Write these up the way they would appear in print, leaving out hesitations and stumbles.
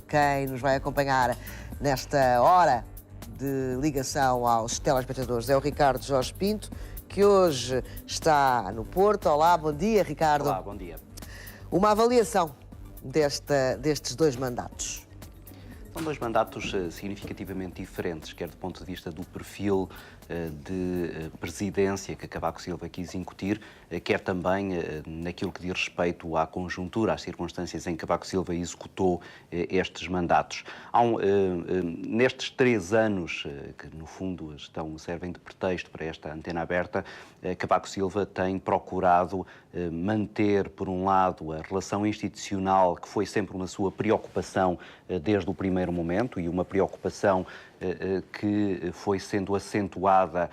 Quem nos vai acompanhar nesta hora de ligação aos telespectadores é o Ricardo Jorge Pinto, que hoje está no Porto. Olá, bom dia, Ricardo. Olá, bom dia. Uma avaliação destes dois mandatos. São dois mandatos significativamente diferentes, quer do ponto de vista do perfil de presidência que Cavaco Silva quis incutir, quer também naquilo que diz respeito à conjuntura, às circunstâncias em que Cavaco Silva executou estes mandatos. Nestes 3 anos, que no fundo servem de pretexto para esta antena aberta, Cavaco Silva tem procurado manter, por um lado, a relação institucional, que foi sempre uma sua preocupação desde o primeiro momento, e uma preocupação que foi sendo acentuada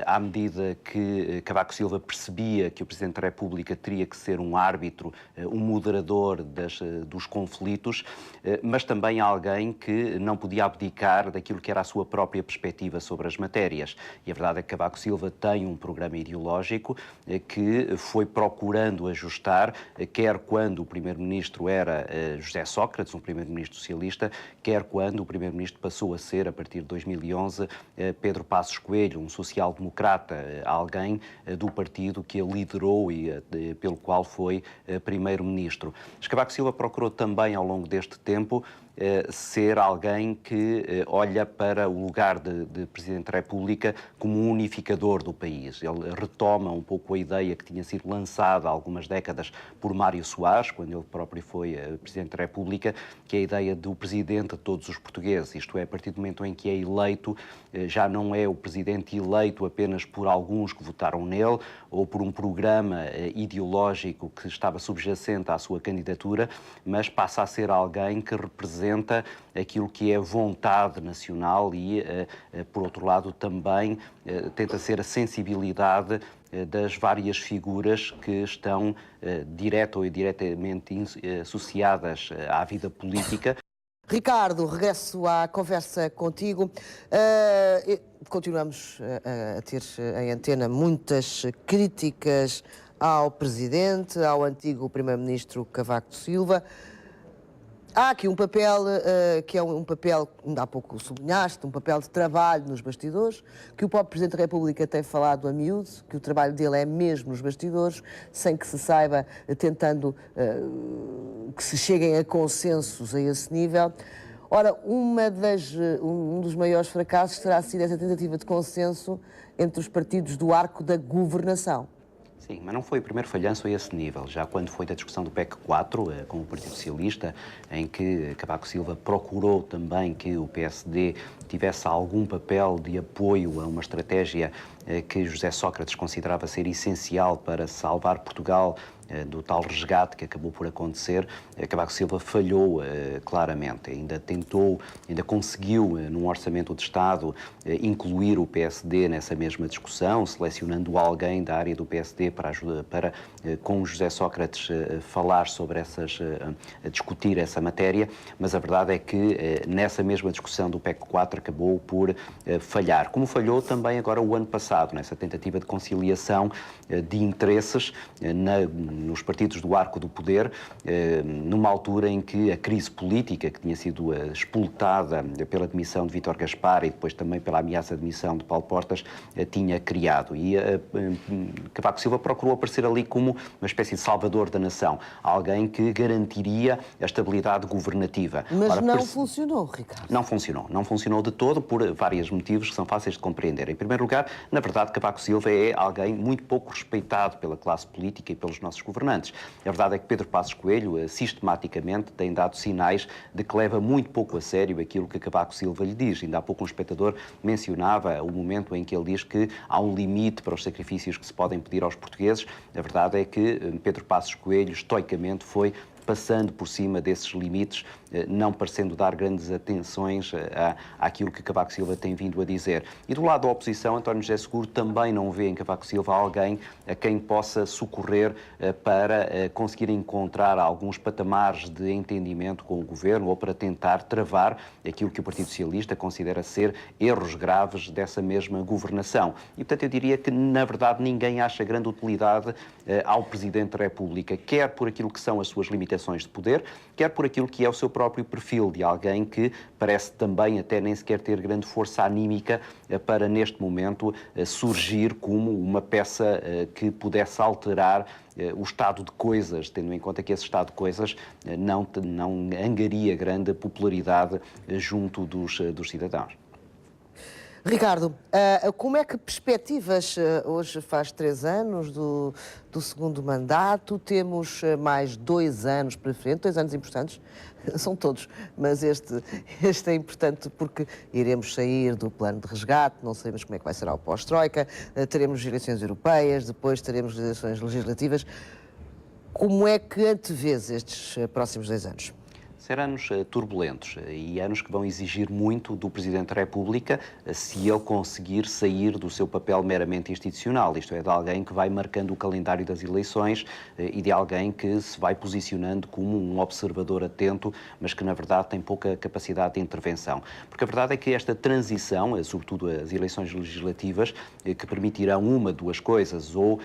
à medida que Cavaco Silva percebia que o Presidente da República teria que ser um árbitro, um moderador dos conflitos, mas também alguém que não podia abdicar daquilo que era a sua própria perspectiva sobre as matérias. E a verdade é que Cavaco Silva tem um programa ideológico que foi procurando ajustar, quer quando o Primeiro-Ministro era José Sócrates, um Primeiro-Ministro socialista, quer quando o Primeiro-Ministro passou a ser, a partir de 2011, Pedro Passos Coelho, um social-democrata, alguém do partido que ele liderou e pelo qual foi primeiro-ministro. Cavaco Silva procurou também, ao longo deste tempo, ser alguém que olha para o lugar de Presidente da República como um unificador do país. Ele retoma um pouco a ideia que tinha sido lançada há algumas décadas por Mário Soares, quando ele próprio foi Presidente da República, que é a ideia do Presidente de todos os portugueses. Isto é, a partir do momento em que é eleito, já não é o Presidente eleito apenas por alguns que votaram nele ou por um programa ideológico que estava subjacente à sua candidatura, mas passa a ser alguém que representa aquilo que é vontade nacional e, por outro lado, também tenta ser a sensibilidade das várias figuras que estão direta ou indiretamente associadas à vida política. Ricardo, regresso à conversa contigo. Continuamos a ter em antena muitas críticas ao Presidente, ao antigo Primeiro-Ministro Cavaco Silva. Há aqui um papel que é um papel, ainda há pouco sublinhaste, um papel de trabalho nos bastidores, que o próprio Presidente da República tem falado a miúdo, que o trabalho dele é mesmo nos bastidores, sem que se saiba, tentando que se cheguem a consensos a esse nível. Ora, um dos maiores fracassos terá sido essa tentativa de consenso entre os partidos do arco da governação. Sim, mas não foi o primeiro falhanço a esse nível. Já quando foi da discussão do PEC 4, com o Partido Socialista, em que Cavaco Silva procurou também que o PSD tivesse algum papel de apoio a uma estratégia que José Sócrates considerava ser essencial para salvar Portugal do tal resgate que acabou por acontecer, Cavaco Silva falhou claramente. Ainda conseguiu, num orçamento de Estado, incluir o PSD nessa mesma discussão, selecionando alguém da área do PSD para com José Sócrates, falar sobre discutir essa matéria, mas a verdade é que nessa mesma discussão do PEC 4 acabou por falhar. Como falhou também agora o ano passado, nessa tentativa de conciliação de interesses nos partidos do arco do poder, numa altura em que a crise política, que tinha sido explotada pela demissão de Vítor Gaspar e depois também pela ameaça de demissão de Paulo Portas, tinha criado. E Cavaco Silva procurou aparecer ali como uma espécie de salvador da nação, alguém que garantiria a estabilidade governativa. Mas não funcionou, Ricardo. Não funcionou de todo por vários motivos que são fáceis de compreender. Em primeiro lugar, na verdade, Cavaco Silva é alguém muito pouco respeitado pela classe política e pelos nossos governantes. A verdade é que Pedro Passos Coelho, sistematicamente, tem dado sinais de que leva muito pouco a sério aquilo que Cavaco Silva lhe diz. Ainda há pouco um espectador mencionava o momento em que ele diz que há um limite para os sacrifícios que se podem pedir aos portugueses. A verdade é que Pedro Passos Coelho, estoicamente, foi passando por cima desses limites, não parecendo dar grandes atenções àquilo que Cavaco Silva tem vindo a dizer. E do lado da oposição, António José Seguro também não vê em Cavaco Silva alguém a quem possa socorrer para conseguir encontrar alguns patamares de entendimento com o governo ou para tentar travar aquilo que o Partido Socialista considera ser erros graves dessa mesma governação. E, portanto, eu diria que, na verdade, ninguém acha grande utilidade ao Presidente da República, quer por aquilo que são as suas limitações de poder, quer por aquilo que é o seu próprio próprio perfil de alguém que parece também até nem sequer ter grande força anímica para, neste momento, surgir como uma peça que pudesse alterar o estado de coisas, tendo em conta que esse estado de coisas não angaria grande popularidade junto dos cidadãos. Ricardo, como é que perspectivas, hoje faz 3 anos do segundo mandato, temos mais 2 anos para frente, 2 anos importantes, são todos, mas este é importante porque iremos sair do plano de resgate, não sabemos como é que vai ser o pós-troika, teremos eleições europeias, depois teremos eleições legislativas. Como é que antevês estes próximos 2 anos? Serão anos turbulentos e anos que vão exigir muito do Presidente da República se ele conseguir sair do seu papel meramente institucional, isto é, de alguém que vai marcando o calendário das eleições e de alguém que se vai posicionando como um observador atento, mas que na verdade tem pouca capacidade de intervenção. Porque a verdade é que esta transição, sobretudo as eleições legislativas, que permitirão uma, duas coisas, ou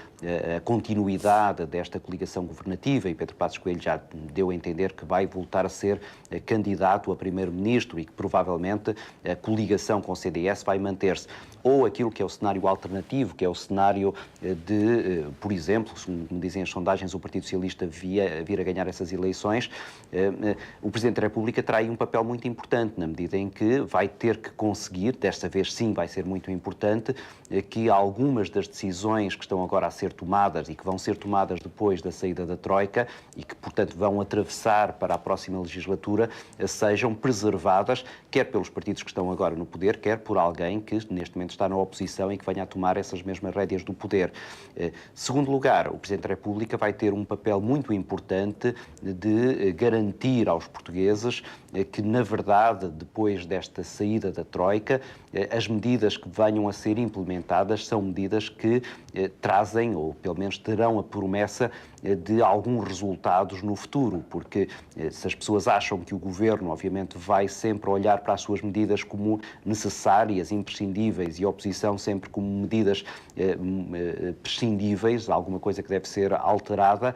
a continuidade desta coligação governativa, e Pedro Passos Coelho já deu a entender que vai voltar a ser candidato a primeiro-ministro e que provavelmente a coligação com o CDS vai manter-se. Ou aquilo que é o cenário alternativo, que é o cenário de, por exemplo, como dizem as sondagens, o Partido Socialista vir a ganhar essas eleições, o Presidente da República terá aí um papel muito importante, na medida em que vai ter que conseguir, desta vez sim vai ser muito importante, que algumas das decisões que estão agora a ser tomadas e que vão ser tomadas depois da saída da Troika e que, portanto, vão atravessar para a próxima legislatura, sejam preservadas, quer pelos partidos que estão agora no poder, quer por alguém que neste momento está na oposição e que venha a tomar essas mesmas rédeas do poder. Segundo lugar, o Presidente da República vai ter um papel muito importante de garantir aos portugueses que, na verdade, depois desta saída da Troika, as medidas que venham a ser implementadas são medidas que trazem, ou pelo menos terão a promessa de alguns resultados no futuro, porque se as pessoas acham que o Governo, obviamente, vai sempre olhar para as suas medidas como necessárias, imprescindíveis, e a oposição sempre como medidas prescindíveis, alguma coisa que deve ser alterada,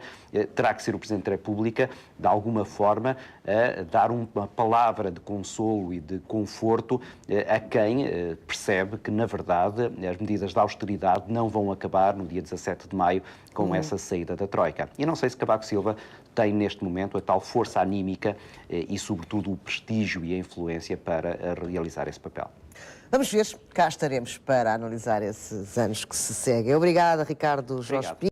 terá que ser o Presidente da República, de alguma forma, a dar uma palavra de consolo e de conforto a quem percebe que, na verdade, as medidas de austeridade não vão acabar no dia 17 de maio com essa saída da Troika. E não sei se Cavaco Silva tem, neste momento, a tal força anímica e, sobretudo, o prestígio e a influência para realizar esse papel. Vamos ver, cá estaremos para analisar esses anos que se seguem. Obrigada, Ricardo Jorge Pinto.